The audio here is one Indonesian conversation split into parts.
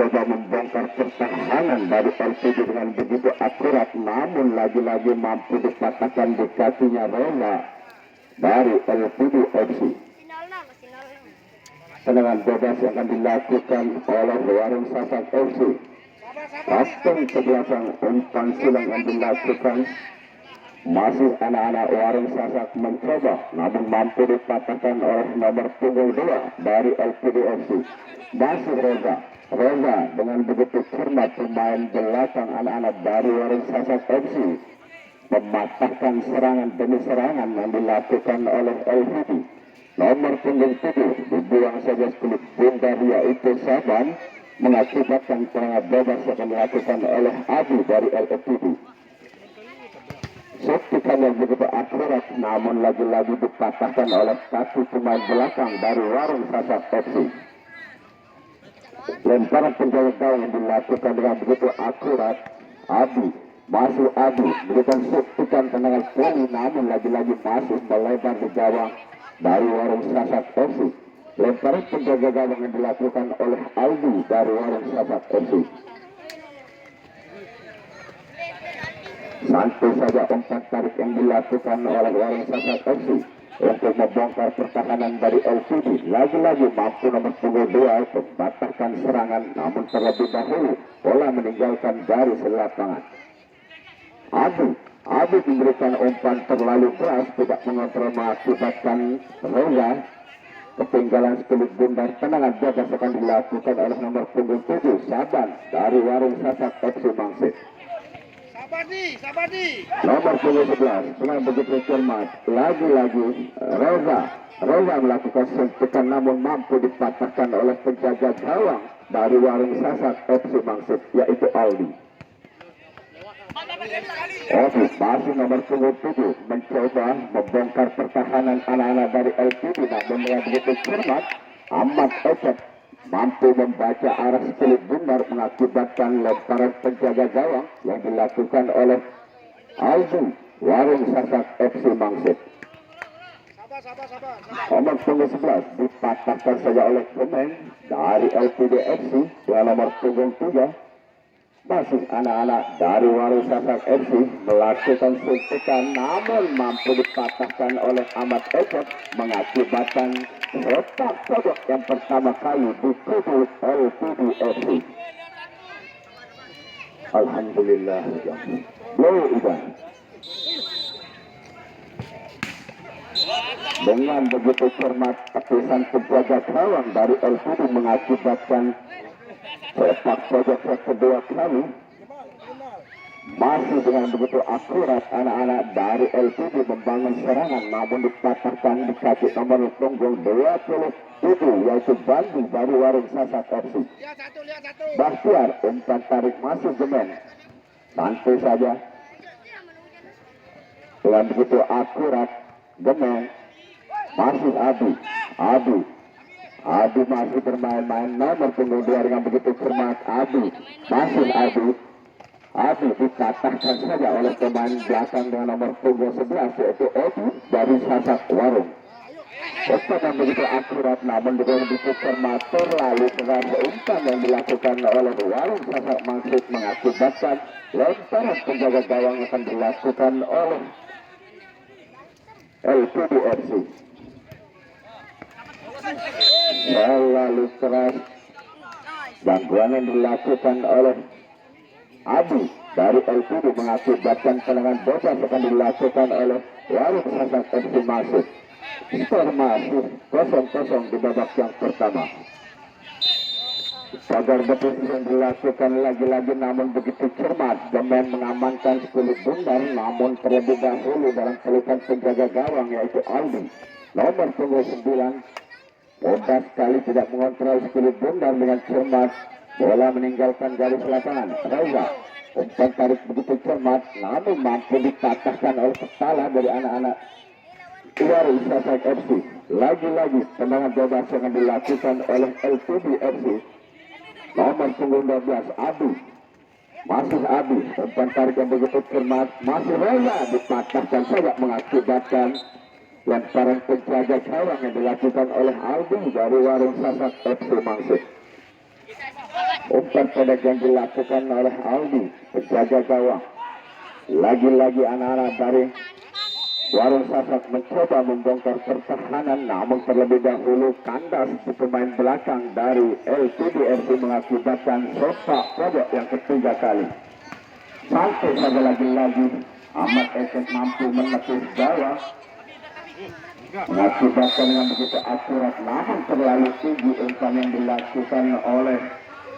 mencoba membongkar pertahanan dari LPD dengan begitu akurat, namun lagi-lagi mampu dipatahkan di kakinya Reza dari LPD FC. Tendangan bebas yang akan dilakukan oleh Warung Sasak FC. Langsung ke belakang, umpan silang yang dilakukan. Masih anak-anak Warung Sasak mencoba, namun mampu dipatahkan oleh nomor punggung 2 dari LPD FC. Masih Reza dengan begitu cermat pemain belakang anak-anak dari Warung Sasak FC mematahkan serangan demi serangan yang dilakukan oleh LPD. Nomor punggung 7 dibuang saja kulit bundar, yaitu Saban, mengakibatkan serangan bebas yang dilakukan oleh Adi dari LPD. Suntikan yang begitu akurat, namun lagi-lagi dipatahkan oleh kaki pemain belakang dari Warung Sasak FC. Lemparan penjaga gawang yang dilakukan dengan begitu akurat. Adi berikan suntikan tendangan volley, namun lagi-lagi masih melebar di gawang dari Warung Sasak FC. Lemparan penjaga gawang yang dilakukan oleh Aldi dari Warung Sasak FC. Santai saja umpan tarik yang dilakukan oleh Warung Sasak FC untuk membongkar pertahanan dari LPD. Lagi-lagi mampu nomor punggung 2 untuk membatahkan serangan, namun terlebih dahulu bola meninggalkan garis lapangan. Adi memberikan umpan terlalu keras, tidak mengontrol, mengakibatkan Reza ketinggalan sekulit bundar. Tendangan bebas akan dilakukan oleh nomor punggung 7 Saban dari Warung Sasak FC Mangsit. Sabadi. Nomor punggung 11 dengan begitu cermat, lagi-lagi Reza melakukan suntikan, namun mampu dipatahkan oleh penjaga gawang dari Warung Sasak FC Mangsit, yaitu Aldi. Masih nomor punggung 7 mencoba membongkar pertahanan anak-anak dari LPD, namun dengan begitu cermat, amat ecek mampu membaca arah sekulit bundar, mengakibatkan lemparan penjaga gawang yang dilakukan oleh Aldi Warung Sasak FC Mangsit. Nomor punggung 11 dipatahkan saja oleh pemain dari LPD FC dengan nomor punggung 3. Masih anak-anak dari Warung Sasak FC melakukan suntikan, namun mampu dipatahkan oleh Ahmad Ecep, mengakibatkan retak pojok yang pertama kali dituju LPD FC. Alhamdulillah. Dengan begitu cermat, tepisan penjaga gawang dari LPD mengakibatkan retak pojok yang kedua kali. Masih dengan begitu akurat anak-anak dari LPD membangun serangan, namun dipatahkan di kaki nomor punggung 27, yaitu Bandi dari Warung Sasak FC. Bahtiar, umpan tarik masih Gemen. Santai saja dengan begitu akurat Gemen. Masih Adi masih bermain-main, nomor punggung 2 dengan begitu cermat. Adi dikatakan saja oleh pemain belakang dengan nomor punggung 11, yaitu Edi dari Sasak Warung. Umpan yang begitu akurat, namun dengan begitu cermat, terlalu keras umpan yang dilakukan oleh Warung Sasak Mangsit, mengakibatkan lemparan penjaga gawang akan dilakukan oleh LPD FC. Terlalu keras bantuan yang dilakukan oleh Adi dari LPD, mengakibatkan tendangan bebas akan dilakukan oleh Warung Sasak FC Mangsit. Skor masih 0-0 di babak yang pertama. Pagar betul yang dilakukan lagi-lagi, namun begitu cermat. Gemen mengamankan sekulit bundar, namun terlebih dahulu dalam pelukan penjaga gawang, yaitu Aldi nomor punggung 9. Mudah sekali tidak mengontrol sekulit bundar dengan cermat. Bola meninggalkan garis lapangan. Reza, umpan tarik begitu cermat, namun mampu dipatahkan oleh kepala dari anak-anak Warung Sasak FC. Lagi-lagi tendangan bebas yang dilakukan oleh LPD FC. Nomor punggung 12 Masih Adi, umpan tarik yang begitu cermat. Masih Reza, dipatahkan saja, mengakibatkan lemparan penjaga gawang yang dilakukan oleh Aldi dari Warung Sasak FC Mangsit. Umpan pendek yang dilakukan oleh Aldi, penjaga gawang. Lagi-lagi anak-anak dari Warung Sasak mencoba membongkar pertahanan, namun terlebih dahulu kandas di pemain belakang dari LPDRC mengakibatkan sepak pojok yang ketiga kali. Sampai saja lagi-lagi Ahmad Esek mampu menepis gawang, mengakibatkan dengan begitu akurat, namun terlalu tinggi umpan yang dilakukan oleh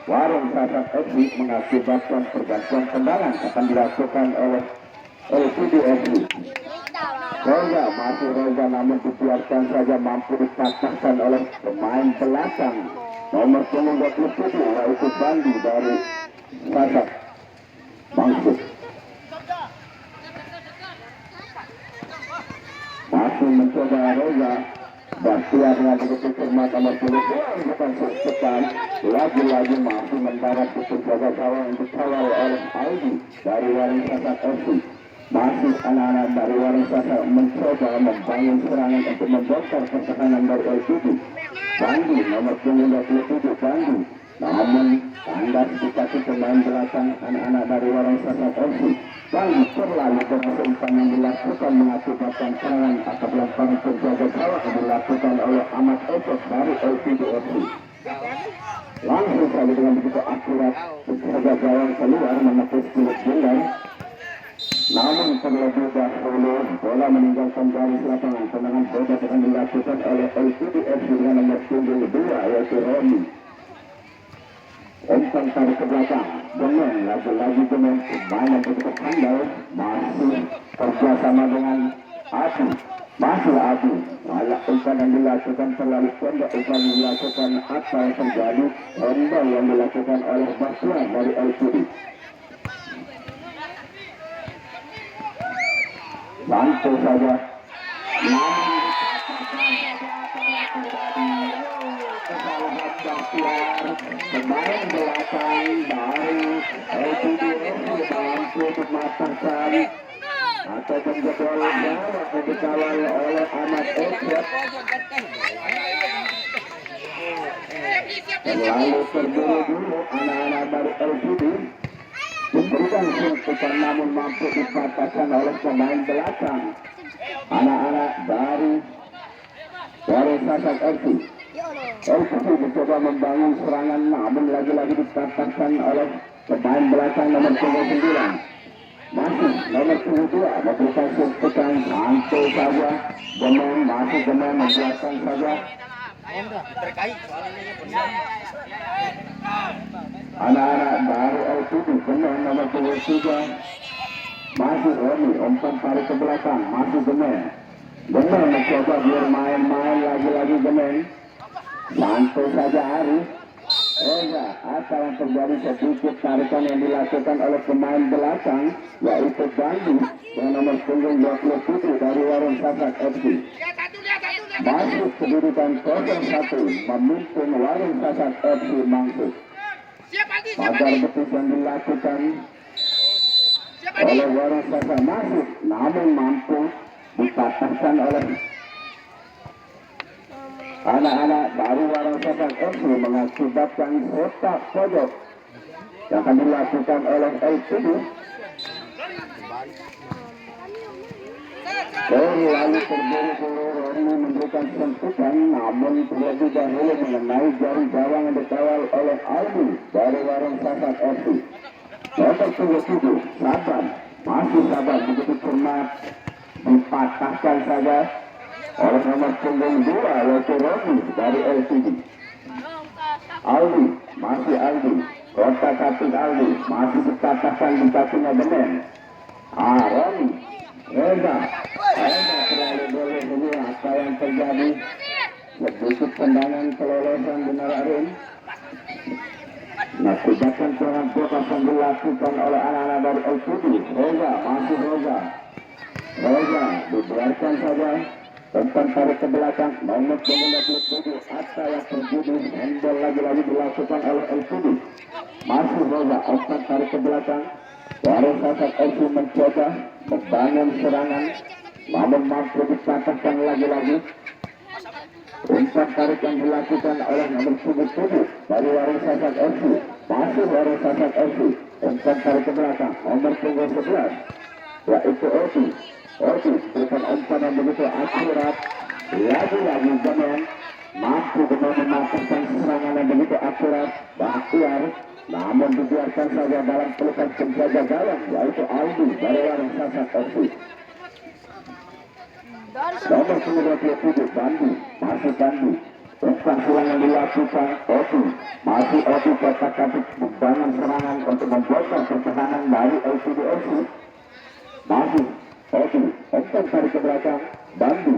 Warung Sasak FC mengakibatkan pergantian tendangan akan dilakukan oleh LPDRC. Masih Reza, namun dibiarkan saja, mampu dipatahkan oleh pemain belakang nomor 27 yaitu Bandi dari Sasak Mangsud. Masih mencoba Reza, Bastian dengan begitu cermat nomor 22 bukan sesuatu, lagi-lagi masih mendarat di penjaga gawang yang dikawal oleh Aldi dari Warung Sasak FC. Masih anak-anak dari Warung Sasak mencoba membangun serangan untuk membongkar pertahanan dari LPD. Bandi nomor 27 Bandi, namun kandas dikasih pemain belakang anak-anak dari Warung Sasak FC. Bandi terlalu berumpan yang dilakukan mengakibatkan serangan atau lemparan penjaga gawang yang dilakukan oleh Ahmad Esok dari LPD FC. Langsung saja dengan begitu akurat penjaga gawang keluar menepis kulit bundar. Namun terlebih dahulu bola meninggalkan garis lapangan. Tendangan bebas akan dilakukan oleh LPDFC dengan nomor 2 yaitu Romi. Umpan tarik ke belakang, Gemen, lagi-lagi Gemen, pemain yang begitu handal, masih kerjasama dengan Adi. Masih Adi, malah umpan yang dilakukan terlalu pendek, umpan yang dilakukan apa yang terjadi, handal yang dilakukan oleh Bastian dari LPD. Bantu saja. Kesalahan Bastian, pemain belakang dari LPDFC mampu untuk mematahkan atau menjebol gawang yang dikawal oleh Ahmad Esok. Terlalu terburu-buru anak-anak dari LPD memberikan suntikan, namun mampu dipatahkan oleh pemain belakang anak-anak dari Warung Sasak FC. LPD mencoba membangun serangan, namun lagi-lagi dipatahkan oleh pemain belakang nomor 9. Masih nomor 22 memberikan suntikan, santai saja Gemen, masih Gemen membiarkan saja anak-anak dari LPD. Gemen nomor 23 masih Romi, umpan tarik ke belakang, masih Gemen. Gemen mencoba biar main-main, lagi-lagi Gemen, santai saja Ari Reza. Apa yang terjadi, sedikit tarikan yang dilakukan oleh pemain belakang yaitu Bandi yang nomor 27 dari Warung Sasak FC. Masih kedudukan 0-1 memimpin Warung Sasak FC Mangsud. Pagar betis yang dilakukan oleh Warung Sasak Mangsud, namun mampu dipatahkan oleh anak-anak dari Warung Sasak FC, mengakibatkan sepak pojok yang akan dilakukan oleh LPD. Lalu terburu-buru Romi memberikan sentuhan, namun terlebih dahulu mengenai jari gawang yang dikawal oleh Aldi dari Warung Sasak FC. Nomor 27 Saban, masih Saban begitu cermat, dipatahkan saja oleh nomor 2 yaitu Romi dari LPD. Aldi, masih Aldi, kota katik Aldi, masih dipatahkan di kakinya Gemen. Romi, Reza terlalu boleh ini apa yang terjadi, sedikit tendangan kelolosan benar Arin. Mengakibatkan serangan bebas yang dilakukan oleh anak-anak dari LPD. Reza, masih Reza dibiarkan saja, umpan tarik ke belakang nomor 27 apa yang terjadi, handball lagi-lagi dilakukan oleh LPD. Masih Reza, umpan tarik ke belakang. Warung Sasak FC mencoba membangun serangan, namun mampu dipatahkan lagi-lagi. Umpan tarik yang dilakukan oleh nomor 77 dari Warung Sasak FC. Masih Warung Sasak FC. Umpan tarik ke belakang nomor 11 yaitu Oti. Oti berikan umpan yang begitu akurat. Lagi-lagi Jaman mampu dengan mematahkan serangan yang begitu akurat. Bahtiar namun dibiarkan saja dalam pelukan penjaga gawang yaitu Aldi dari Warung Sasak FC. Nomor 97 Bandi, masih Bandi. Umpan serangan dilakukan Oti. Masih Oti kotak-katik membangun serangan untuk membongkar pertahanan dari LCDFC. Masih Oti. Umpan tarik ke belakang Bandi.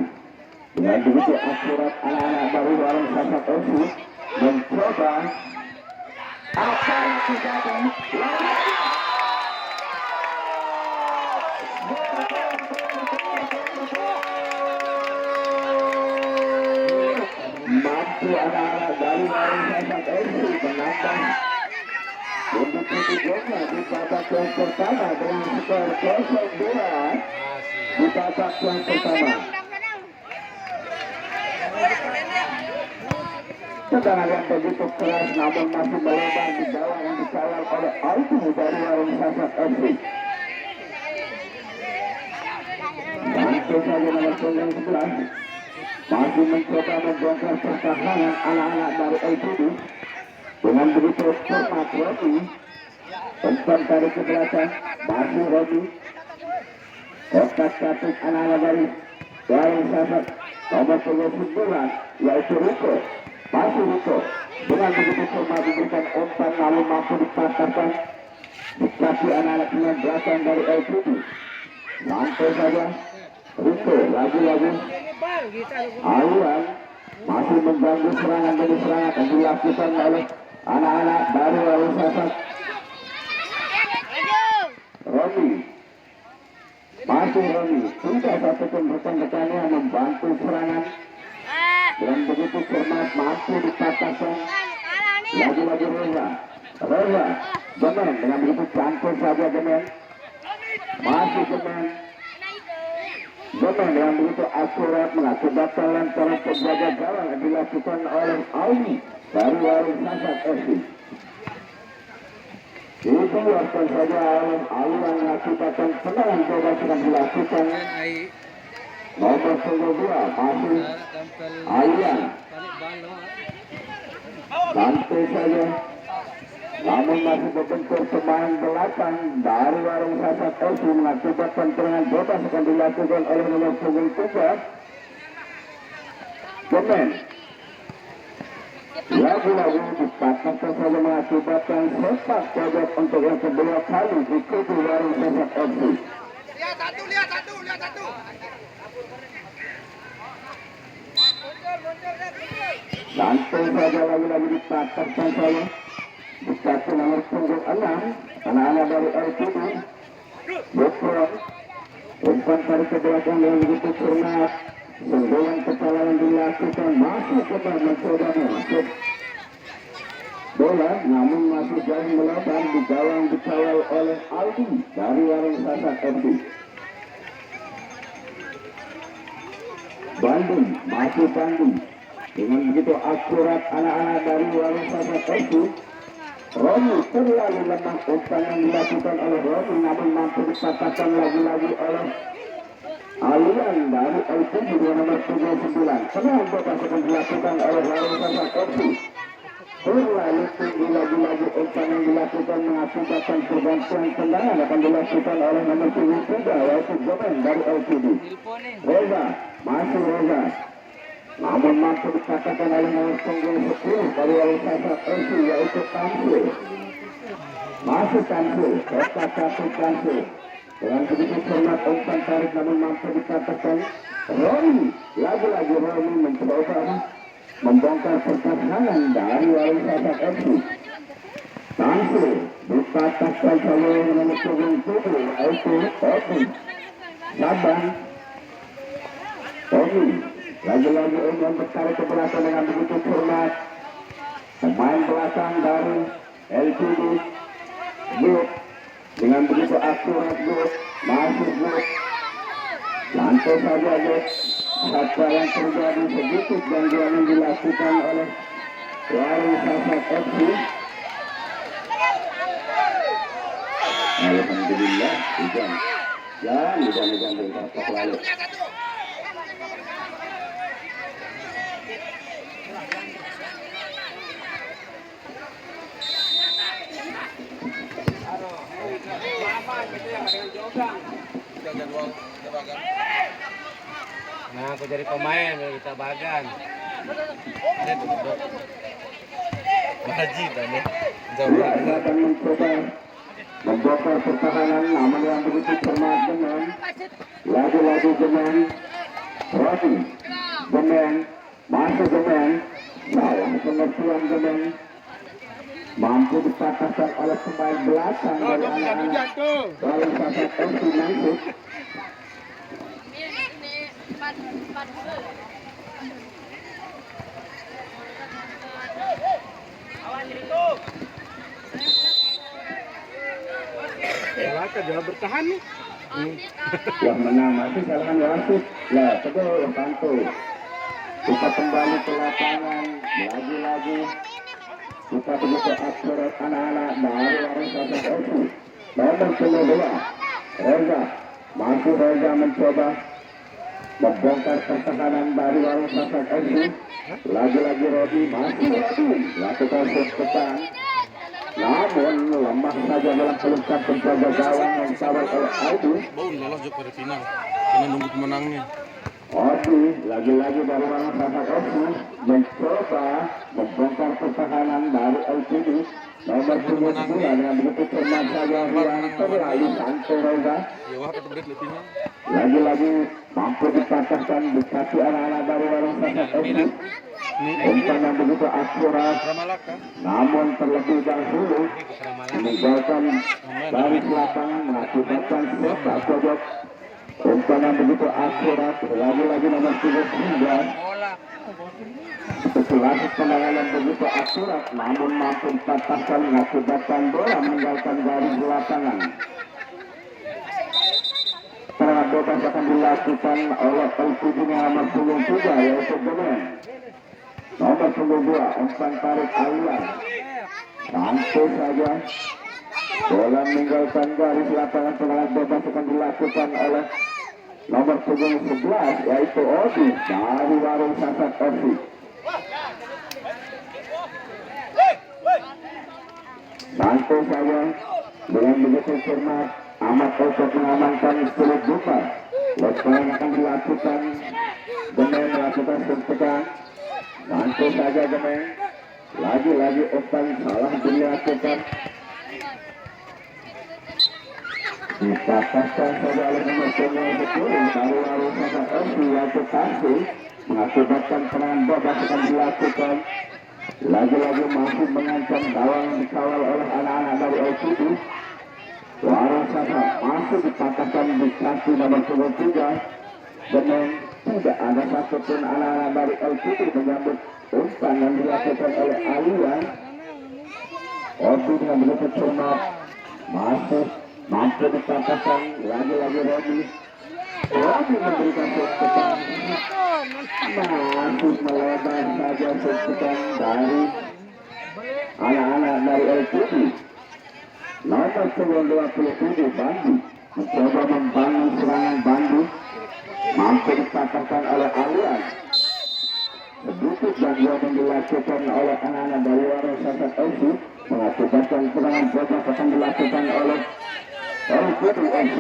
Dengan begitu akurat anak-anak dari Warung Sasak FC mencoba apa yang terjadi. Mampu anak-anak dari Warung Sasak FC menambah untuk tujuannya di babak yang pertama dengan skor 0-2 di babak yang pertama. Tendangan yang begitu keras namun masih melebar di bawah yang dikawal oleh Aldi dari Warung Sasak FC. Bantu saja nomor 11 masih mencoba membongkar pertahanan anak-anak dari LCD. Dengan begitu format Romi. Umpan tarik ke belakang masih Romi. Kotak-katik anak-anak dari Warung Sasak nomor 9 yaitu Ruko. Masih Ruko. Dengan begitu format diberikan umpan lalu mampu dipatahkan di kaki anak-anak dengan belakang dari LCD. Lantai saja Ruko lagi-lagi Alian masih mengganggu serangan demi serangan yang dilakukan oleh anak-anak dari Warung Sasak. Romi masih Romi tidak satupun rekan-rekannya yang membantu serangan. Dan begitu cermat mampu dipatahkan lagi-lagi Reza Jemen dengan begitu cantik saja Jemen masih Jemen dengan begitu akurat mengakibatkan lantaran penjaga gawang yang dilakukan oleh Aldi dari Warung Sasak FC. Dikeluarkan saja oleh Aldi yang mengakibatkan tendangan bebas yang dilakukan nomor 2 masih Alian. Santai saja namun masih berbentur pemain belakang dari Warung Sasak FC mengakibatkan tendangan bebas akan dilakukan oleh nomor 3 Jemen. Lagi-lagi dipatahkan saja mengakibatkan sepak pojok untuk yang kedua kali di kubu Warung Sasak FC. Lihat satu. Santai saja lagi-lagi dipatahkan saja dikasih nomor 6 anak-anak dari LCD Bukron. Umpan tarik ke belakang yang begitu cermat. Sentuhan kepala yang dilakukan masih cepat mencoba masuk bola namun masih jauh melebar di gawang dikawal oleh Aldi dari Warung Sasak FC. Bandung masih Bandung dengan begitu akurat anak-anak dari Warung Sasak FC. Romi terlalu lemah umpan yang dilakukan oleh Romi namun mampu dipatahkan lagi-lagi oleh Alian dari LCD nomor 39. Serangan bebas akan dilakukan oleh Warung Sasak FC. Terlalu tinggi lagi-lagi umpan yang dilakukan mengakibatkan pergantian tendangan akan dilakukan oleh nomor 3 yaitu Jemen dari LCD. Reza masih Reza namun mampu dikatakan oleh nomor 10 dari Warung Sasak FC yaitu Tamsil. Masih Tamsil, kotak-katik Tamsil. Dengan begitu cermat umpan tarik namun mampu dikatakan Romi. Lagi-lagi Romi mencoba membongkar pertahanan dari Warung Sasak FC. Tamsil dipatahkan oleh nomor 7 yaitu Obi. Sabang Obi. Lagi-lagi ingin bertarik ke belakang dengan begitu cermat. Pemain belakang dari LCD Blue dengan begitu akurat Blue masih Blue. Lantai saja Blue apa yang terjadi sedikit gangguan yang dilakukan oleh Warung Sasat FC. Alhamdulillah hujan dari Bapak lalu. Nah, aku jadi pemain kita bagan. Wajib kan ya. Akan mencoba membongkar pertahanan, namun yang begitu cermat dengan lagi-lagi dengan Rodi dengan masuk dengan salah pengertian dengan mampu dipatahkan oleh pemain belakang dari anak-anak Warung Sasat FC masuk. Belaka jual bertahan nih. Yang menang masih salahan wasit. Lah, teguh bantu. Kita kembali ke lapangan lagi-lagi. Kita begitu akurat anak-anak dari Warung Sasat FC. Nomor 2 Reza. Masih Reza mencoba membongkar pertahanan dari Warung Sasat FC. Lagi-lagi Rodi, masih Rodi lakukan shot depan. Namun lemah saja dalam pelukan penjaga gawang yang dikawal oleh Aldi. Bau lolos juga pada final. Kita nunggu pemenangnya. Aldi lagi-lagi dari Warung Sasat FC mencoba membongkar pertahanan dari LCD. Nomor 9 yang begitu cermat saja yang terlalu santai Reza. Ya wah kata berit final. Lagi-lagi mampu dipatahkan di kaki anak-anak dari Warung Sasat FC. Umpan yang begitu akurat, Ramalaka. namun terlebih dahulu meninggalkan dari lapangan mengakibatkan sepak pojok. Umpan yang begitu akurat, lagi-lagi nomor 13. Setelah tendangan yang begitu akurat, namun mampu dipatahkan mengakibatkan bola meninggalkan garis lapangan. Serangan bebas akan dilakukan oleh LCD nomor 23 yaitu Bemen. Nomor 22 umpan tarik alian. Santai saja. Bola meninggalkan garis lapangan. Serangan bebas akan dilakukan oleh nomor 11 yaitu Odi dari Warung Sasat FC. Santai saja dengan begitu cermat. Amat cocok mengamankan kulit buka. Lepas akan dilakukan dengan melakukan sertekan. Santai saja Gemeng. Lagi-lagi umpan salah dilakukan. Dipatahkan saja oleh nomor 10 dari Warung Sasat FC yaitu Kasih. Mengakibatkan serangan bebas akan dilakukan. Lagi-lagi masih mengancam gawang yang dikawal oleh anak-anak dari LCD. Warung Sasat masih dipatahkan di kaki nomor 23. Dengan tidak ada satupun anak-anak dari LCD menyambut umpan yang dilakukan oleh Alian. Odi dengan begitu cermat masih mampu dipatahkan. Lagi-lagi Rodi memberikan sesuatu masih melebar saja sesuatu dari anak-anak dari LCD. Nomor 27 Bandi mencoba membangun serangan Bandi, mampu dipatahkan oleh Alian. Sedikit gangguan yang dilakukan oleh anak-anak dari Warung Sasat FC mengakibatkan serangan bebas akan dilakukan oleh LCD FC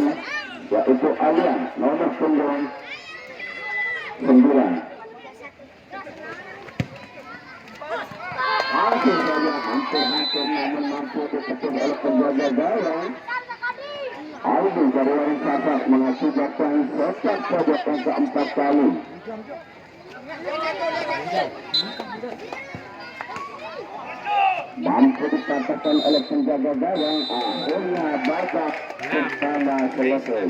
yaitu Alian nomor 9. Masih saja hampir-hampir namun mampu diketuk oleh penjaga gawang. Aldi dari Warung Sasat mengakibatkan sepak pojok yang keempat kali. Mampu dikatakan oleh penjaga gawang. Akhirnya babak pertama selesai.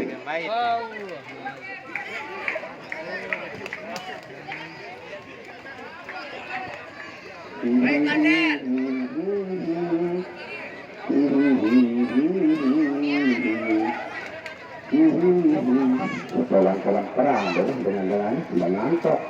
Kolang-kolang perang dengan mengantok.